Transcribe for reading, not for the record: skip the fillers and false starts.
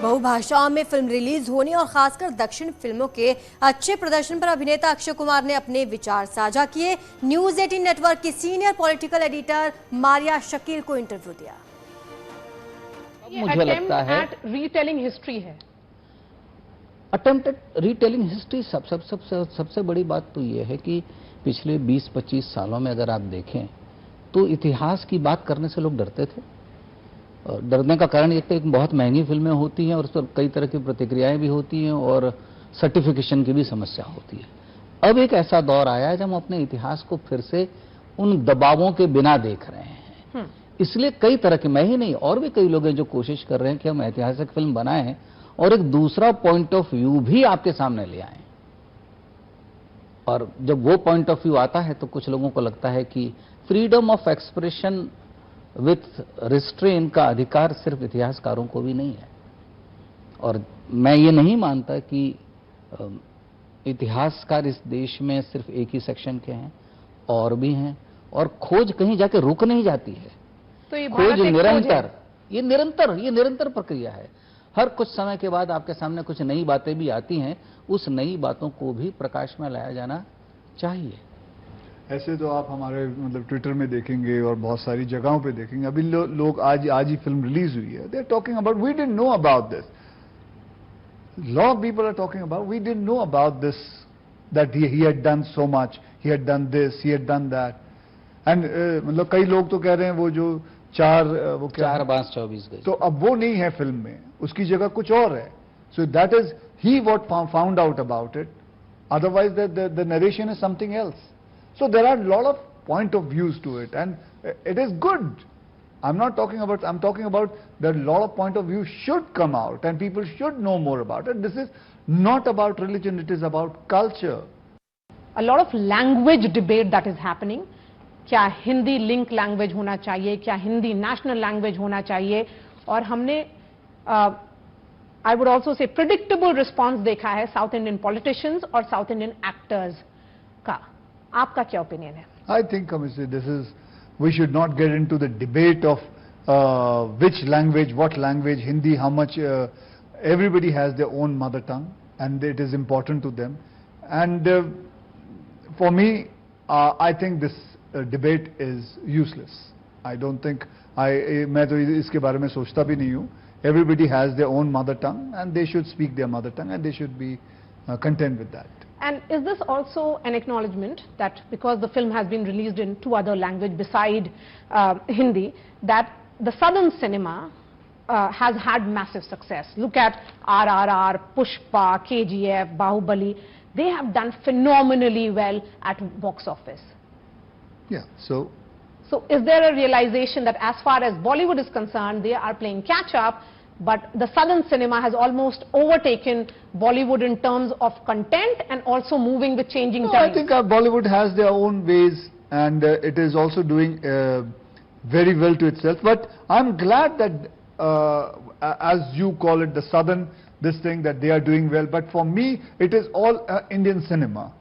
बहुभाषाओं में film release होने और खासकर दक्षिण फिल्मों के अच्छे प्रदर्शन पर अभिनेता अक्षय कुमार ने अपने विचार साझा किए। न्यूज 18 नेटवर्क की senior political editor Maria Shakeel को इंटरव्यू दिया। मुझे लगता है रीटेलिंग हिस्ट्री है, अटेम्प्ट एट रीटेलिंग हिस्ट्री। सबसे बड़ी बात तो ये है कि पिछले 20-25 सालों में अगर आप देखें तो इतिहास की बात करने से लोग डरते थे। डरने का कारण ये तो एक बहुत महंगी फिल्में होती हैं और उस पर कई तरह की प्रतिक्रियाएं भी होती हैं और सर्टिफिकेशन की भी समस्या होती है। अब एक ऐसा दौर आया है जब हम अपने इतिहास को फिर से उन दबावों के बिना देख रहे हैं। इसलिए कई तरह के, मैं ही नहीं और भी कई लोग हैं जो कोशिश कर रहे हैं कि हम ऐतिहासिक फिल्म बनाएं और एक दूसरा पॉइंट ऑफ व्यू भी आपके सामने ले आएं। और जब वो पॉइंट ऑफ व्यू आता है तो कुछ लोगों को लगता है कि freedom of expression with restrain का अधिकार सिर्फ इतिहासकारों को भी नहीं है। और मैं ये नहीं मानता कि इतिहासकार इस देश में सिर्फ एक ही सेक्शन के हैं, और भी हैं, और खोज कहीं जाके रुक नहीं जाती है। तो ये खोज निरंतर, ये निरंतर प्रक्रिया है। हर कुछ समय के बाद आपके सामने कुछ नई बातें भी आती हैं, उस नई बातों को भी प्रकाश में लाया जाना चाहिए। ऐसे तो आप हमारे मतलब ट्विटर में देखेंगे और बहुत सारी जगहों पे देखेंगे, अभी लोग आज ही फिल्म रिलीज हुई है, they are talking about we didn't know about this. Lot of people are talking about we didn't know about this, that he had done so much, he had done this, he had done that. And मतलब कई लोग तो कह रहे हैं वो जो वो क्या 4 बांस 24 गज, तो अब वो नहीं है फिल्म में, उसकी जगह कुछ और है। So that is he what found out about it, otherwise the narration is something else. So there are a lot of point of views to it, and it is good. I'm talking about that a lot of point of view should come out and people should know more about it. This is not about religion, it is about culture. A lot of language debate that is happening. क्या Hindi link language होना चाहिए, क्या Hindi national language होना चाहिए, और हमने I would also say predictable response देखा है साउथ इंडियन पॉलिटिशियंस और साउथ इंडियन एक्टर्स का। आपका क्या ओपिनियन है? I think, this is, we should not get into the debate of which language, what language, Hindi, how much, everybody has their own mother tongue and it is important to them. And for me, I think this debate is useless. I don't think, मैं तो इसके बारे में सोचता भी नहीं हूँ. Everybody has their own mother tongue and they should speak their mother tongue and they should be content with that. And is this also an acknowledgement that because the film has been released in 2 other languages beside Hindi, that the southern cinema has had massive success? Look at RRR, Pushpa, KGF, Bahubali. They have done phenomenally well at box office. Yeah, so is there a realization that as far as Bollywood is concerned, they are playing catch up, but the southern cinema has almost overtaken Bollywood in terms of content and also moving with changing times? I think Bollywood has their own ways and it is also doing very well to itself. But I'm glad that, as you call it, the southern, this thing that they are doing well. But for me, it is all Indian cinema.